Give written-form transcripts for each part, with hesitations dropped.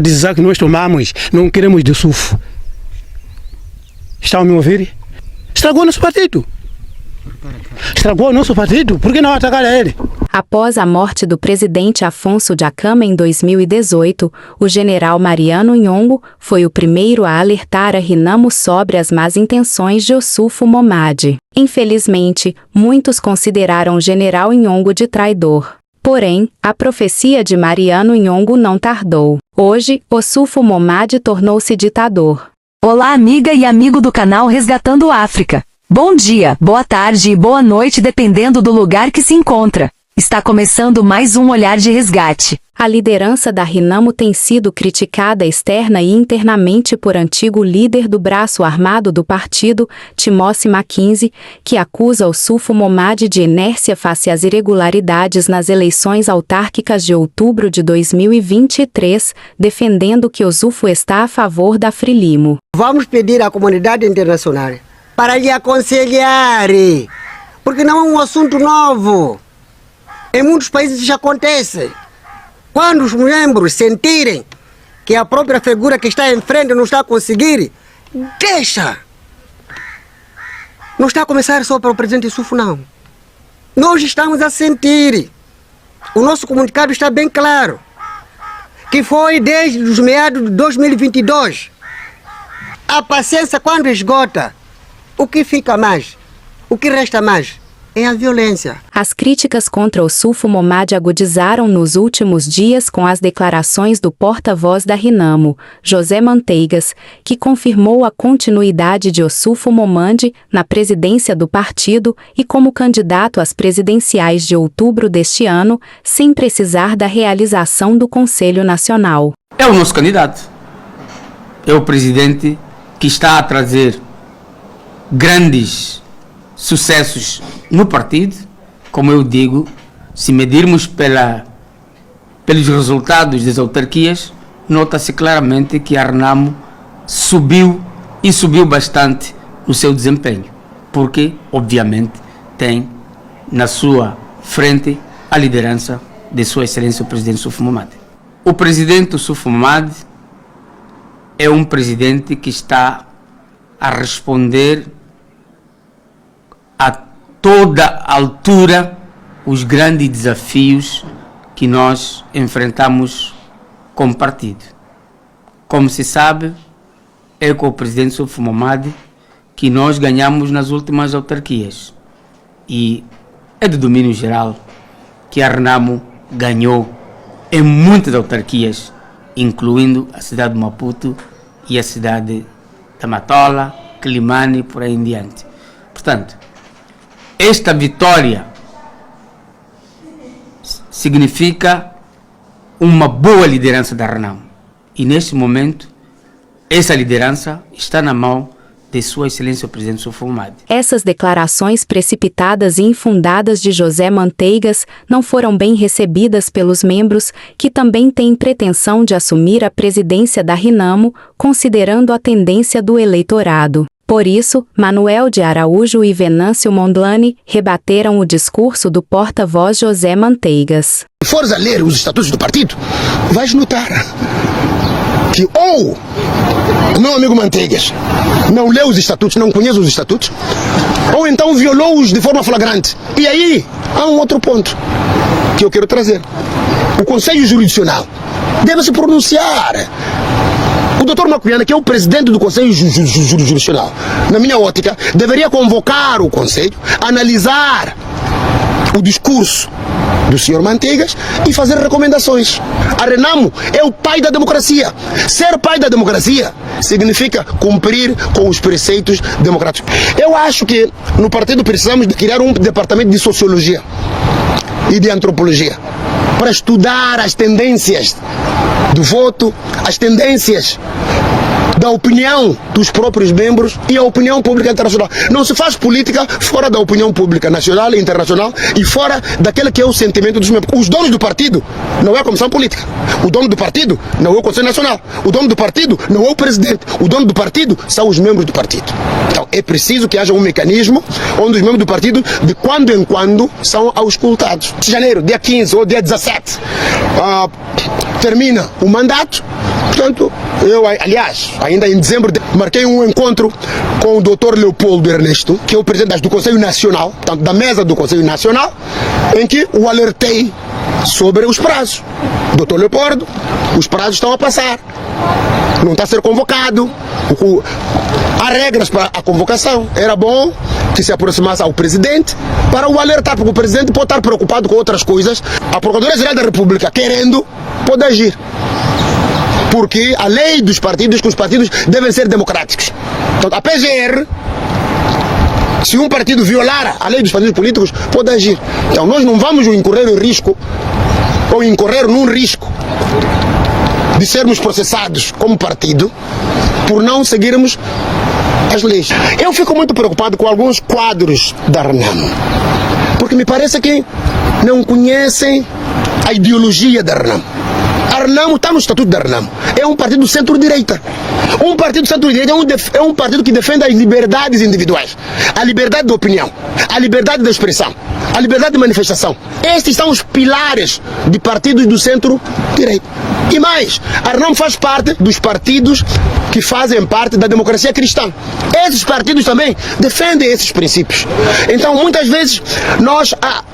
Dizer que nós tomamos, não queremos de sulfo. Estão a me ouvir? Estragou nosso partido. Estragou o nosso partido. Por que não atacar ele? Após a morte do presidente Afonso Dhlakama em 2018, o general Mariano Nhongo foi o primeiro a alertar a Renamo sobre as más intenções de Yusuf Mohammed. Infelizmente, muitos consideraram o general Nhongo de traidor. Porém, a profecia de Mariano Nhongo não tardou. Hoje, Yusuf Mohammed tornou-se ditador. Olá, amiga e amigo do canal Resgatando África. Bom dia, boa tarde e boa noite, dependendo do lugar que se encontra. Está começando mais um Olhar de Resgate. A liderança da Renamo tem sido criticada externa e internamente por antigo líder do braço armado do partido, Timothy Mackenzie, que acusa Yusuf Mohammed de inércia face às irregularidades nas eleições autárquicas de outubro de 2023, defendendo que Yusuf está a favor da Frelimo. Vamos pedir à comunidade internacional para lhe aconselhar, porque não é um assunto novo. Em muitos países isso acontece. Quando os membros sentirem que a própria figura que está em frente não está a conseguir, deixa. Não está a começar só para o presidente Yusuf, não. Nós estamos a sentir. O nosso comunicado está bem claro. Que foi desde os meados de 2022. A paciência quando esgota, o que fica mais? O que resta mais? É a violência. As críticas contra Yusuf Mohammed agudizaram nos últimos dias com as declarações do porta-voz da Renamo, José Manteigas, que confirmou a continuidade de Yusuf Mohammed na presidência do partido e como candidato às presidenciais de outubro deste ano, sem precisar da realização do Conselho Nacional. É o nosso candidato. É o presidente que está a trazer grandes sucessos no partido. Como eu digo, se medirmos pelos resultados das autarquias, nota-se claramente que a Renamo subiu e subiu bastante no seu desempenho, porque, obviamente, tem na sua frente a liderança de Sua Excelência o Presidente Yusuf Mohammed. O Presidente Yusuf Mohammed é um presidente que está a responder a toda a altura os grandes desafios que nós enfrentamos como partido. Como se sabe, é com o presidente Yusuf Mohammed que nós ganhamos nas últimas autarquias. E é de domínio geral que a Renamo ganhou em muitas autarquias, incluindo a cidade de Maputo e a cidade de Matola, Climane e por aí em diante. Portanto, esta vitória significa uma boa liderança da Renamo. E neste momento, essa liderança está na mão de Sua Excelência o Presidente Yusuf Mohammed. Essas declarações precipitadas e infundadas de José Manteigas não foram bem recebidas pelos membros, que também têm pretensão de assumir a presidência da Renamo, considerando a tendência do eleitorado. Por isso, Manuel de Araújo e Venâncio Mondlane rebateram o discurso do porta-voz José Manteigas. Se fores a ler os estatutos do partido, vais notar que meu amigo Manteigas não leu os estatutos, não conhece os estatutos, ou então violou-os de forma flagrante. E aí, há um outro ponto que eu quero trazer. O Conselho Jurisdicional deve se pronunciar. O Dr. Macuiana, que é o presidente do Conselho Jurisdicional, na minha ótica, deveria convocar o Conselho, analisar o discurso do Sr. Manteigas e fazer recomendações. A Renamo é o pai da democracia. Ser pai da democracia significa cumprir com os preceitos democráticos. Eu acho que no partido precisamos de criar um departamento de sociologia e de antropologia para estudar as tendências do voto, as tendências da opinião dos próprios membros e a opinião pública internacional. Não se faz política fora da opinião pública nacional e internacional e fora daquele que é o sentimento dos membros. Os donos do partido não é a comissão política. O dono do partido não é o Conselho Nacional. O dono do partido não é o presidente. O dono do partido são os membros do partido. Então é preciso que haja um mecanismo onde os membros do partido, de quando em quando, são auscultados. De janeiro, dia 15 ou dia 17, termina o mandato Portanto, eu, aliás, ainda em dezembro, marquei um encontro com o Dr. Leopoldo Ernesto, que é o presidente do Conselho Nacional, portanto, da mesa do Conselho Nacional, em que o alertei sobre os prazos. Dr. Leopoldo, os prazos estão a passar, não está a ser convocado, há regras para a convocação. Era bom que se aproximasse ao presidente para o alertar, porque o presidente pode estar preocupado com outras coisas. A Procuradoria-Geral da República, querendo, pode agir. Porque a lei dos partidos, que os partidos devem ser democráticos. Então, a PGR, se um partido violar a lei dos partidos políticos, pode agir. Então, nós não vamos incorrer em risco, ou incorrer num risco de sermos processados como partido por não seguirmos as leis. Eu fico muito preocupado com alguns quadros da RENAMO, porque me parece que não conhecem a ideologia da RENAMO. A RENAMO está no estatuto da RENAMO. É um partido centro-direita. Um partido centro-direita é um partido que defende as liberdades individuais, a liberdade de opinião, a liberdade de expressão, a liberdade de manifestação. Estes são os pilares de partidos do centro-direita. E mais, a RENAMO faz parte dos partidos que fazem parte da democracia cristã. Esses partidos também defendem esses princípios. Então, muitas vezes,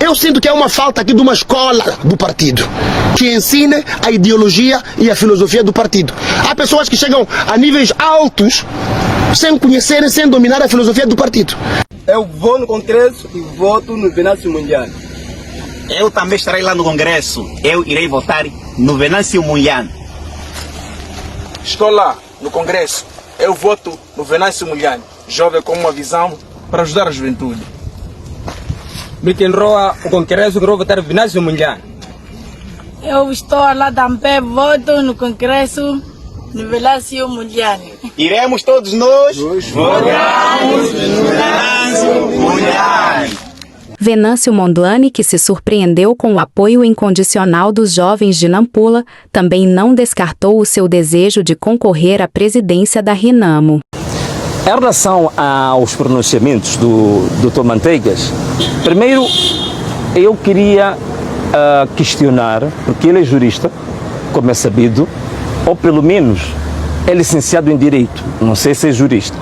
eu sinto que é uma falta aqui de uma escola do partido que ensine a ideologia e a filosofia do partido. Há pessoas que chegam a níveis altos sem conhecerem, sem dominar a filosofia do partido. Eu vou no Congresso e voto no Venâncio Mundiano. Eu também estarei lá no Congresso. Eu irei votar no Venâncio Mundiano. Estou lá no Congresso. Eu voto no Venâncio Mundiano. Jovem com uma visão para ajudar a juventude. McEnroe, o Congresso, que vou votar no Venâncio Mundiano. Eu estou lá também, voto no Congresso, no Venâncio Mundiano. Iremos todos nós votamos no Venâncio Mundiano. Venâncio Mondlane, que se surpreendeu com o apoio incondicional dos jovens de Nampula, também não descartou o seu desejo de concorrer à presidência da RENAMO. Em relação aos pronunciamentos do Dr. Manteigas, primeiro eu queria questionar, porque ele é jurista, como é sabido, ou pelo menos é licenciado em Direito, não sei se é jurista.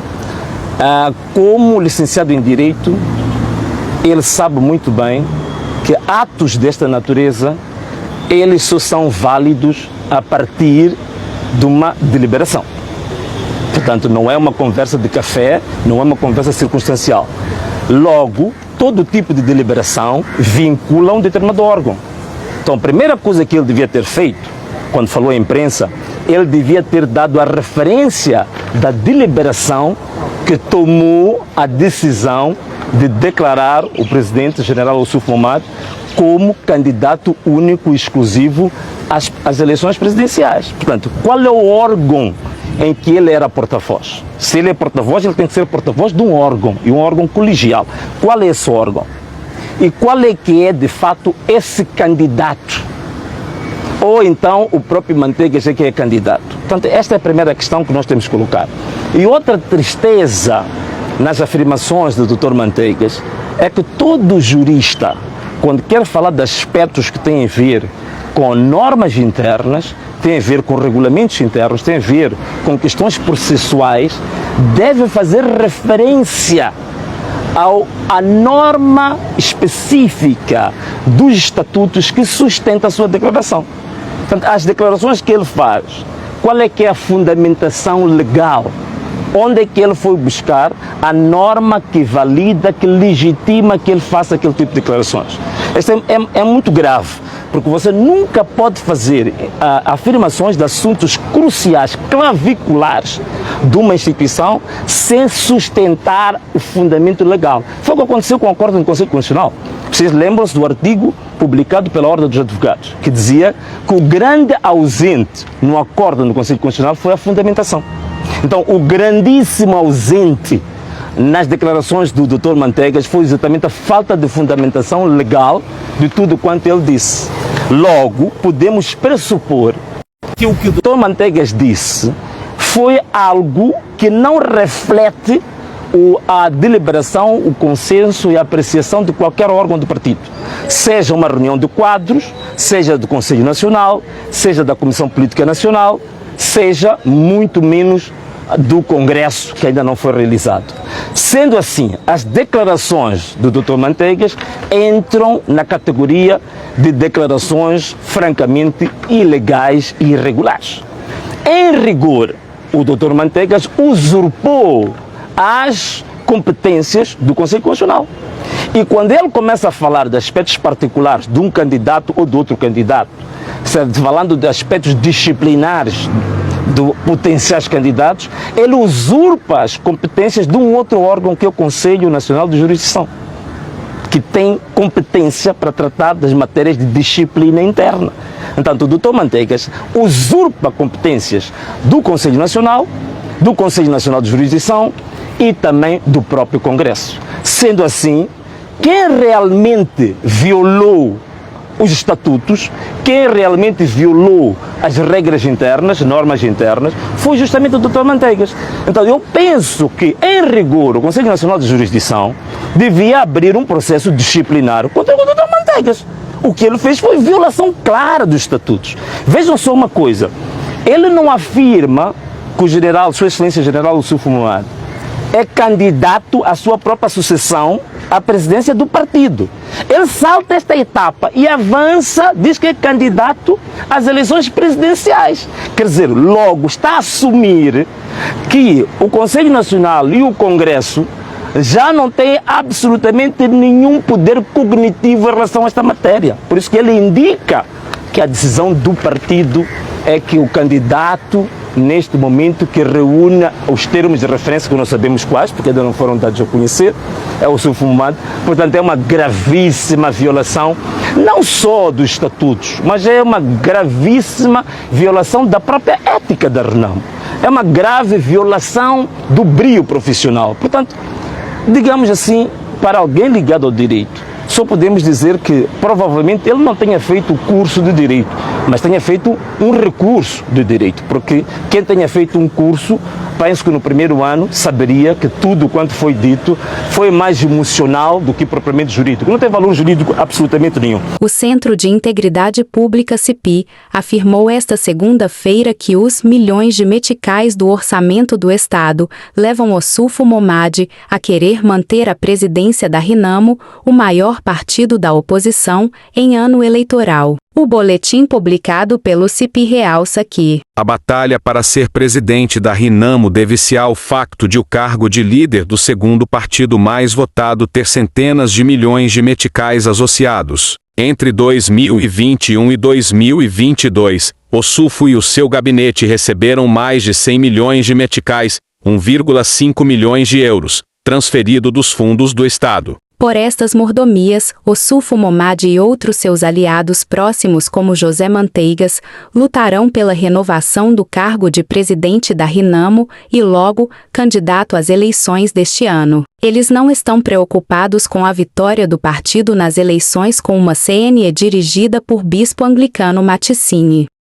Como licenciado em Direito, ele sabe muito bem que atos desta natureza, eles só são válidos a partir de uma deliberação. Portanto, não é uma conversa de café, não é uma conversa circunstancial. Logo, todo tipo de deliberação vincula um determinado órgão. Então, a primeira coisa que ele devia ter feito, quando falou à imprensa, ele devia ter dado a referência da deliberação que tomou a decisão de declarar o presidente general Ossuf Momad como candidato único e exclusivo às eleições presidenciais. Portanto, qual é o órgão em que ele era porta-voz? Se ele é porta-voz, ele tem que ser porta-voz de um órgão, e um órgão colegial. Qual é esse órgão? E qual é que é, de fato, esse candidato? Ou então o próprio Manteigas é que é candidato? Portanto, esta é a primeira questão que nós temos que colocar. E outra tristeza nas afirmações do Dr. Manteigas é que todo jurista, quando quer falar de aspectos que têm a ver com normas internas, tem a ver com regulamentos internos, tem a ver com questões processuais, deve fazer referência à norma específica dos estatutos que sustenta a sua declaração. Portanto, as declarações que ele faz, qual é que é a fundamentação legal? Onde é que ele foi buscar a norma que valida, que legitima que ele faça aquele tipo de declarações? Isso é muito grave, porque você nunca pode fazer afirmações de assuntos cruciais, claviculares de uma instituição sem sustentar o fundamento legal. Foi o que aconteceu com o acordo do Conselho Constitucional. Vocês lembram-se do artigo publicado pela Ordem dos Advogados, que dizia que o grande ausente no acordo do Conselho Constitucional foi a fundamentação. Então, o grandíssimo ausente nas declarações do Dr. Manteigas foi exatamente a falta de fundamentação legal de tudo quanto ele disse. Logo, podemos pressupor que o que o Dr. Manteigas disse foi algo que não reflete a deliberação, o consenso e a apreciação de qualquer órgão do partido. Seja uma reunião de quadros, seja do Conselho Nacional, seja da Comissão Política Nacional, seja muito menos do Congresso, que ainda não foi realizado. Sendo assim, as declarações do Dr. Manteigas entram na categoria de declarações francamente ilegais e irregulares. Em rigor, o Dr. Manteigas usurpou as competências do Conselho Constitucional. E quando ele começa a falar de aspectos particulares de um candidato ou de outro candidato, falando de aspectos disciplinares de potenciais candidatos, ele usurpa as competências de um outro órgão que é o Conselho Nacional de Jurisdição, que tem competência para tratar das matérias de disciplina interna. Então, o Dr. Manteigas usurpa competências do Conselho Nacional, do Conselho Nacional de Jurisdição e também do próprio Congresso. Sendo assim, quem realmente violou os estatutos, quem realmente violou as regras internas, normas internas, foi justamente o Dr. Manteigas. Então eu penso que, em rigor, o Conselho Nacional de Jurisdição devia abrir um processo disciplinar contra o Dr. Manteigas. O que ele fez foi violação clara dos estatutos. Vejam só uma coisa, ele não afirma que o general, Sua Excelência General Youssoufo Momad, é candidato à sua própria sucessão à presidência do partido. Ele salta esta etapa e avança, diz que é candidato às eleições presidenciais. Quer dizer, logo está a assumir que o Conselho Nacional e o Congresso já não têm absolutamente nenhum poder cognitivo em relação a esta matéria. Por isso que ele indica que a decisão do partido é que o candidato, neste momento, que reúne os termos de referência que nós sabemos quais, porque ainda não foram dados a conhecer, é o Youssoufo Momad. Portanto, é uma gravíssima violação, não só dos estatutos, mas é uma gravíssima violação da própria ética da RENAMO. É uma grave violação do brio profissional. Portanto, digamos assim, para alguém ligado ao direito, só podemos dizer que provavelmente ele não tenha feito o curso de direito, mas tenha feito um recurso de direito, porque quem tenha feito um curso, penso que no primeiro ano saberia que tudo quanto foi dito foi mais emocional do que propriamente jurídico. Não tem valor jurídico absolutamente nenhum. O Centro de Integridade Pública, CIPI, afirmou esta segunda-feira que os milhões de meticais do orçamento do Estado levam Youssoufo Momad a querer manter a presidência da RENAMO, o maior partido da oposição, em ano eleitoral. O boletim publicado pelo CIPI realça que a batalha para ser presidente da RENAMO deve-se ao facto de o cargo de líder do segundo partido mais votado ter centenas de milhões de meticais associados. Entre 2021 e 2022, Youssoufo e o seu gabinete receberam mais de 100 milhões de meticais, 1,5 milhões de euros, transferido dos fundos do Estado. Por estas mordomias, Youssoufo Momad e outros seus aliados próximos como José Manteigas lutarão pela renovação do cargo de presidente da RENAMO e logo candidato às eleições deste ano. Eles não estão preocupados com a vitória do partido nas eleições com uma CNE dirigida por bispo anglicano Maticini.